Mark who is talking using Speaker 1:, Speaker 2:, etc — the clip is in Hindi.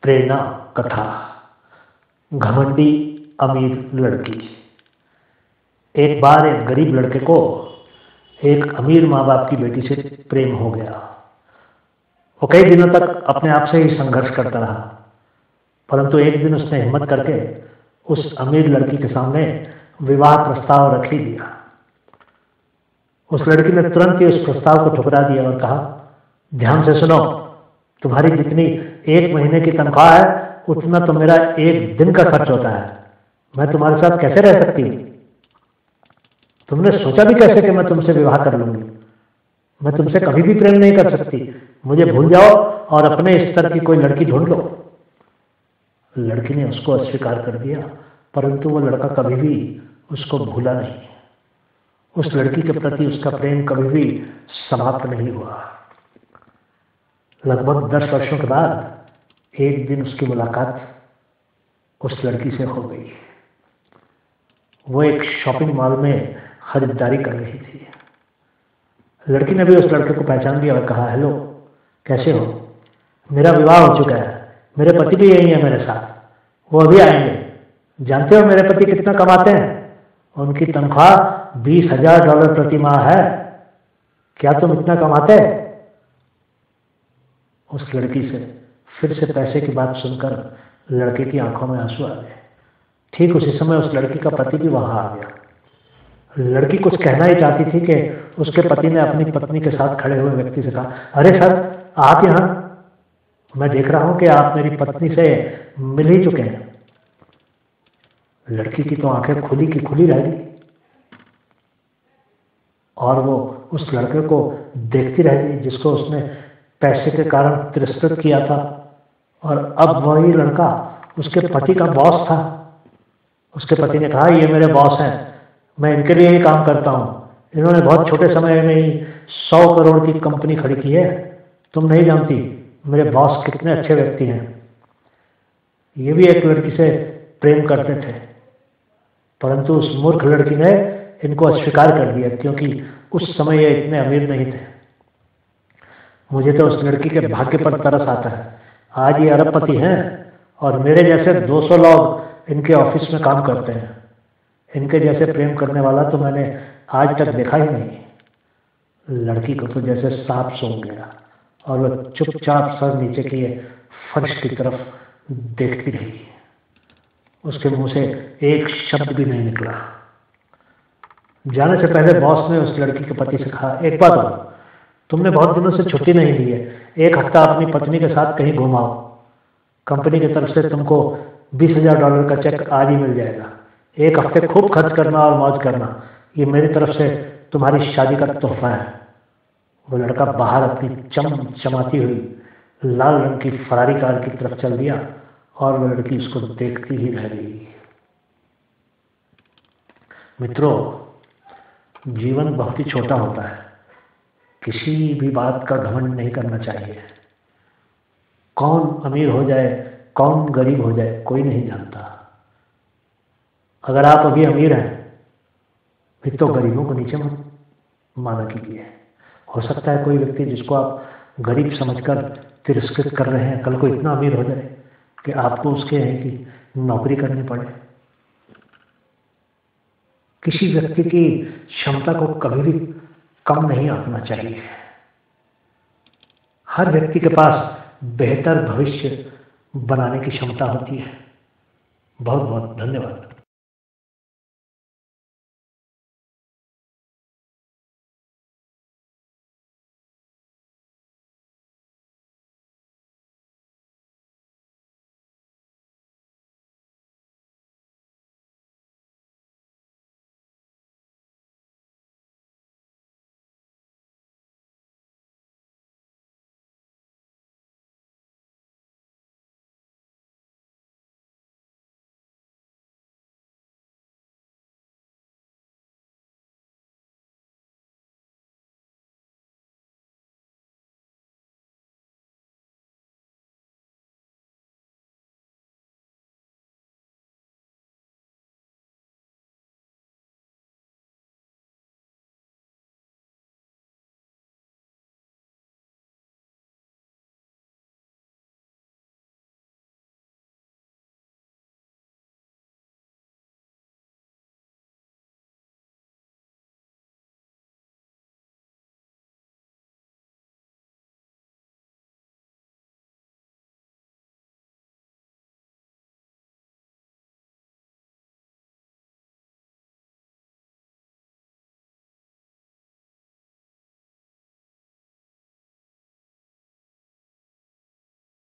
Speaker 1: प्रेरणा कथा। घमंडी अमीर लड़की। एक बार एक गरीब लड़के को एक अमीर माँ बाप की बेटी से प्रेम हो गया। वो कई दिनों तक अपने आप से ही संघर्ष करता रहा, परंतु एक दिन उसने हिम्मत करके उस अमीर लड़की के सामने विवाह प्रस्ताव रख ही दिया। उस लड़की ने तुरंत ही उस प्रस्ताव को ठुकरा दिया और कहा, ध्यान से सुनो, तुम्हारी जितनी एक महीने की तनख्वाह है उतना तो मेरा एक दिन का खर्च होता है। मैं तुम्हारे साथ कैसे रह सकती हूँ? तुमने सोचा भी कैसे कि मैं तुमसे विवाह कर लूंगी? मैं तुमसे कभी भी प्रेम नहीं कर सकती। मुझे भूल जाओ और अपने स्तर की कोई लड़की ढूंढ लो। लड़की ने उसको अस्वीकार कर दिया, परंतु वो लड़का कभी भी उसको भूला नहीं। उस लड़की के प्रति उसका प्रेम कभी भी समाप्त नहीं हुआ। लगभग 10 वर्षों के बाद एक दिन उसकी मुलाकात उस लड़की से हो गई। वो एक शॉपिंग मॉल में खरीदारी कर रही थी। लड़की ने भी उस लड़के को पहचान लिया और कहा, हेलो, कैसे हो? मेरा विवाह हो चुका है, मेरे पति भी यही है मेरे साथ, वो अभी आएंगे। जानते हो मेरे पति कितना कमाते हैं? उनकी तनख्वाह $20,000 प्रति माह है। क्या तुम इतना कमाते? उस लड़की से फिर से पैसे की बात सुनकर लड़के की आंखों में आंसू आ गए। ठीक उसी समय उस लड़की का पति भी वहां आ गया। लड़की कुछ कहना ही चाहती थी कि उसके पति ने अपनी पत्नी के साथ खड़े हुए व्यक्ति से कहा, अरे सर, आप यहाँ? मैं देख रहा हूं कि आप मेरी पत्नी से मिल ही चुके हैं। लड़की की तो आंखें खुली की खुली रह गई और वो उस लड़के को देखती रह गई जिसको उसने पैसे के कारण तिरस्कृत किया था, और अब वही लड़का उसके पति का बॉस था। उसके पति ने कहा, ये मेरे बॉस हैं, मैं इनके लिए ही काम करता हूं। इन्होंने बहुत छोटे समय में ही 100 करोड़ की कंपनी खड़ी की है। तुम नहीं जानती मेरे बॉस कितने अच्छे व्यक्ति हैं। ये भी एक लड़की से प्रेम करते थे, परंतु उस मूर्ख लड़की ने इनको अस्वीकार कर दिया क्योंकि उस समय ये इतने अमीर नहीं थे। मुझे तो उस लड़की के भाग्य पर तरस आता है। आज ये अरबपति हैं और मेरे जैसे 200 लोग इनके ऑफिस में काम करते हैं। इनके जैसे प्रेम करने वाला तो मैंने आज तक देखा ही नहीं। लड़की को तो जैसे सांप सूंघ गया और वह चुपचाप सर नीचे किए फर्श की तरफ देखती रही। उसके मुंह से एक शब्द भी नहीं निकला। जाने से पहले बॉस ने उस लड़की के पति से कहा, एक बात बताओ, तुमने बहुत दिनों से छुट्टी नहीं ली है, एक हफ्ता अपनी पत्नी के साथ कहीं घुमाओ। कंपनी की तरफ से तुमको $20,000 का चेक आज ही मिल जाएगा। एक हफ्ते खूब खर्च करना और मौज करना, ये मेरी तरफ से तुम्हारी शादी का तोहफा है। वो लड़का बाहर अपनी चमचमाती हुई लाल रंग की फरारी कार की तरफ चल दिया और वो लड़की उसको देखती ही रह गई। मित्रों, जीवन बहुत ही छोटा होता है। किसी भी बात का घमंड नहीं करना चाहिए। कौन अमीर हो जाए, कौन गरीब हो जाए, कोई नहीं जानता। अगर आप अभी अमीर हैं फिर तो गरीबों को नीचे मत माना कीजिए। हो सकता है कोई व्यक्ति जिसको आप गरीब समझकर तिरस्कृत कर रहे हैं, कल को इतना अमीर हो जाए कि आपको उसके हैं कि नौकरी करनी पड़े। किसी व्यक्ति की क्षमता को कभी भी कम नहीं आंकना चाहिए। हर व्यक्ति के पास बेहतर भविष्य बनाने की क्षमता होती है। बहुत बहुत धन्यवाद।